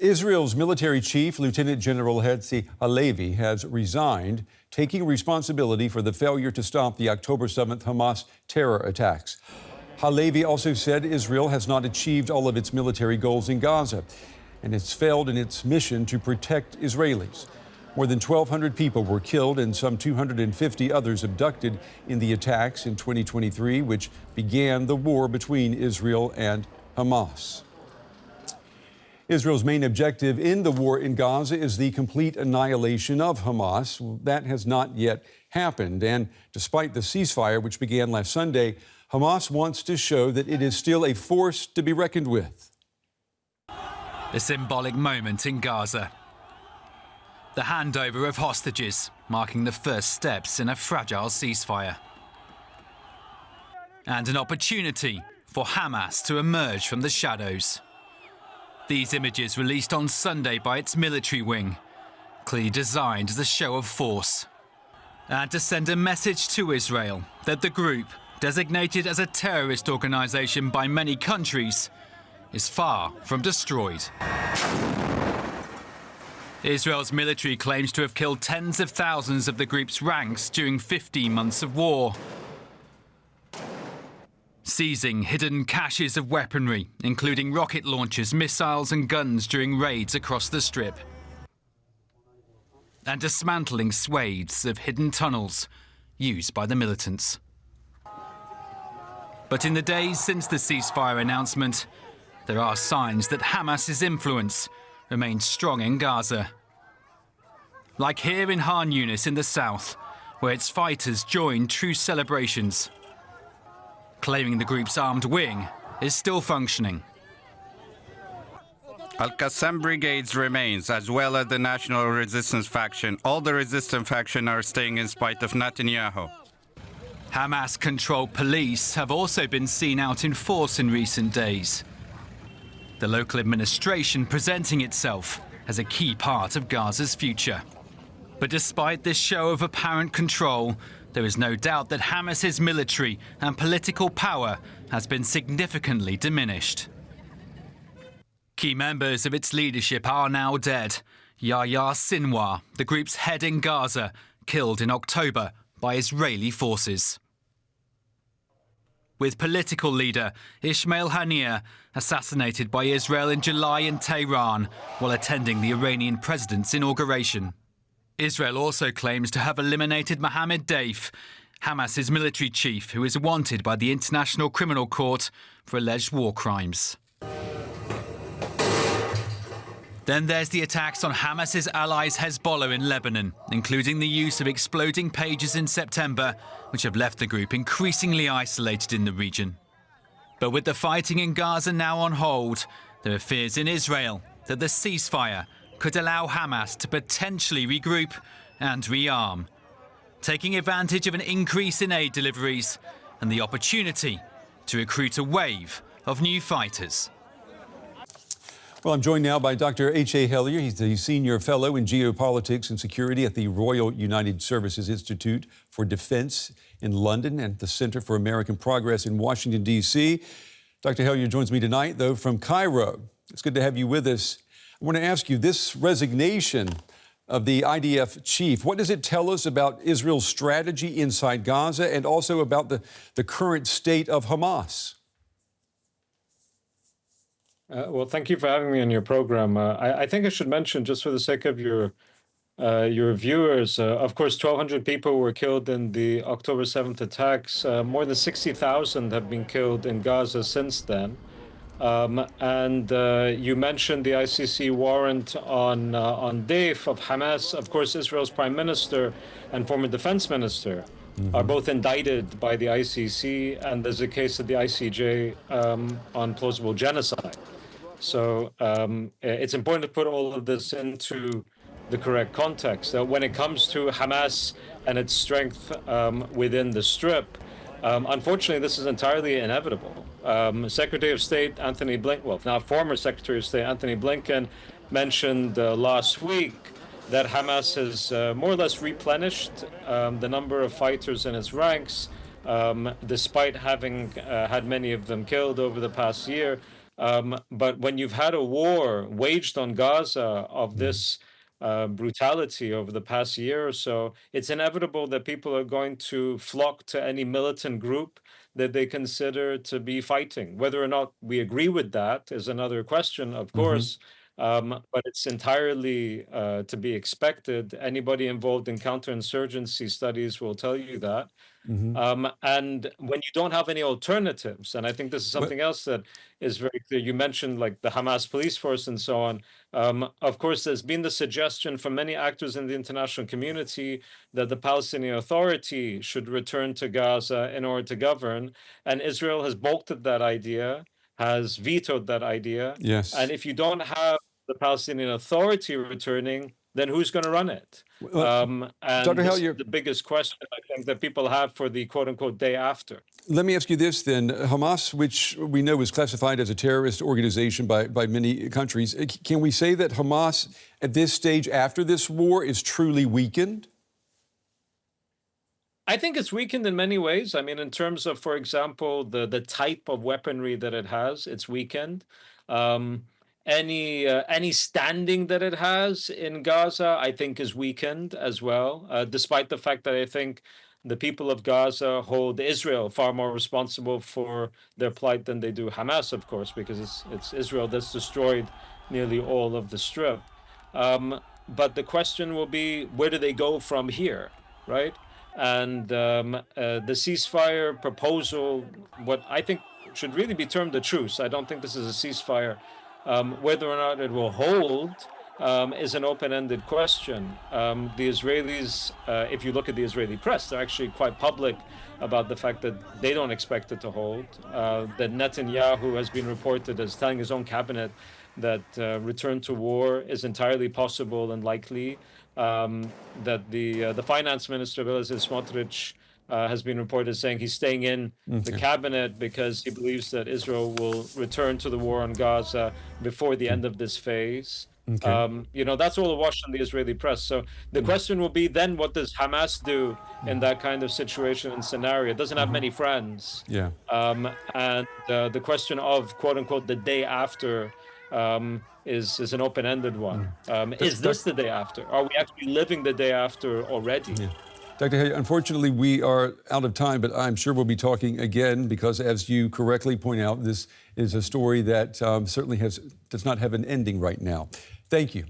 Israel's military chief, Lieutenant General Herzi Halevi, has resigned, taking responsibility for the failure to stop the October 7th Hamas terror attacks. Halevi also said Israel has not achieved all of its military goals in Gaza and has failed in its mission to protect Israelis. More than 1,200 people were killed and some 250 others abducted in the attacks in 2023, which began the war between Israel and Hamas. Israel's main objective in the war in Gaza is the complete annihilation of Hamas. That has not yet happened. And despite the ceasefire, which began last Sunday, Hamas wants to show that it is still a force to be reckoned with. A symbolic moment in Gaza. The handover of hostages, marking the first steps in a fragile ceasefire. And an opportunity for Hamas to emerge from the shadows. These images released on Sunday by its military wing, clearly designed as a show of force. And to send a message to Israel that the group, designated as a terrorist organization by many countries, is far from destroyed. Israel's military claims to have killed tens of thousands of the group's ranks during 15 months of war, seizing hidden caches of weaponry, including rocket launchers, missiles and guns during raids across the Strip, and dismantling swathes of hidden tunnels used by the militants. But in the days since the ceasefire announcement, there are signs that Hamas's influence remains strong in Gaza. Like here in Khan Yunis in the south, where its fighters joined truce celebrations, claiming the group's armed wing is still functioning. Al-Qassam brigades remains, as well as the national resistance faction. All the resistant faction are staying in spite of Netanyahu. Hamas-controlled police have also been seen out in force in recent days. The local administration presenting itself as a key part of Gaza's future. But despite this show of apparent control, there is no doubt that Hamas's military and political power has been significantly diminished. Key members of its leadership are now dead. Yahya Sinwar, the group's head in Gaza, killed in October by Israeli forces. With political leader Ismail Haniyeh assassinated by Israel in July in Tehran while attending the Iranian president's inauguration. Israel also claims to have eliminated Mohammed Deif, Hamas's military chief, who is wanted by the International Criminal Court for alleged war crimes. Then there's the attacks on Hamas's allies Hezbollah in Lebanon, including the use of exploding pages in September, which have left the group increasingly isolated in the region. But with the fighting in Gaza now on hold, there are fears in Israel that the ceasefire could allow Hamas to potentially regroup and rearm, taking advantage of an increase in aid deliveries and the opportunity to recruit a wave of new fighters. Well, I'm joined now by Dr. H.A. Hellyer. He's the Senior Fellow in Geopolitics and Security at the Royal United Services Institute for Defense in London and the Center for American Progress in Washington, D.C. Dr. Hellyer joins me tonight, though, from Cairo. It's good to have you with us. I want to ask you, this resignation of the IDF chief, what does it tell us about Israel's strategy inside Gaza and also about the current state of Hamas? Well, thank you for having me on your program. I think I should mention, just for the sake of your viewers, of course, 1,200 people were killed in the October 7th attacks. More than 60,000 have been killed in Gaza since then. And you mentioned the ICC warrant on Deif of Hamas. Of course, Israel's prime minister and former defense minister are both indicted by the ICC, and there's a case at the ICJ on plausible genocide. So it's important to put all of this into the correct context. When it comes to Hamas and its strength within the Strip, unfortunately, this is entirely inevitable. Secretary of State Anthony Blinken, well, now former Secretary of State Anthony Blinken, mentioned last week that Hamas has more or less replenished the number of fighters in its ranks, despite having had many of them killed over the past year. But when you've had a war waged on Gaza of this brutality over the past year or so, it's inevitable that people are going to flock to any militant group that they consider to be fighting. Whether or not we agree with that is another question, of course. But it's entirely to be expected. Anybody involved in counterinsurgency studies will tell you that. And when you don't have any alternatives, and I think this is something else that is very clear. You mentioned like the Hamas police force and so on. Of course, there's been the suggestion from many actors in the international community that the Palestinian Authority should return to Gaza in order to govern. And Israel has balked at that idea, has vetoed that idea. Yes. And if you don't have the Palestinian Authority returning, then who's going to run it? And Dr. this Hellyer, is the biggest question I think that people have for the quote-unquote day after. let me ask you this then. Hamas, which we know is classified as a terrorist organization by many countries, can we say that Hamas at this stage after this war is truly weakened? I think it's weakened in many ways. I mean, in terms of, for example, the type of weaponry that it has, it's weakened. Any standing that it has in Gaza, I think, is weakened as well, despite the fact that I think the people of Gaza hold Israel far more responsible for their plight than they do Hamas, of course, because it's Israel that's destroyed nearly all of the Strip. But the question will be, where do they go from here, right? And the ceasefire proposal, what I think should really be termed a truce. I don't think this is a ceasefire. Whether or not it will hold is an open-ended question. The Israelis, if you look at the Israeli press, they're actually quite public about the fact that they don't expect it to hold. That Netanyahu has been reported as telling his own cabinet that return to war is entirely possible and likely. That the finance minister, Bezalel Smotrich, has been reported as saying he's staying in the cabinet because he believes that Israel will return to the war on Gaza before the end of this phase. That's all awash in the Israeli press. So the question will be then, what does Hamas do in that kind of situation and scenario? It doesn't have many friends. Yeah. And the question of, quote unquote, the day after is an open-ended one. Is this the day after? Are we actually living the day after already? Yeah. Dr. Hellyer, unfortunately, we are out of time, but I'm sure we'll be talking again because, as you correctly point out, this is a story that certainly does not have an ending right now. Thank you.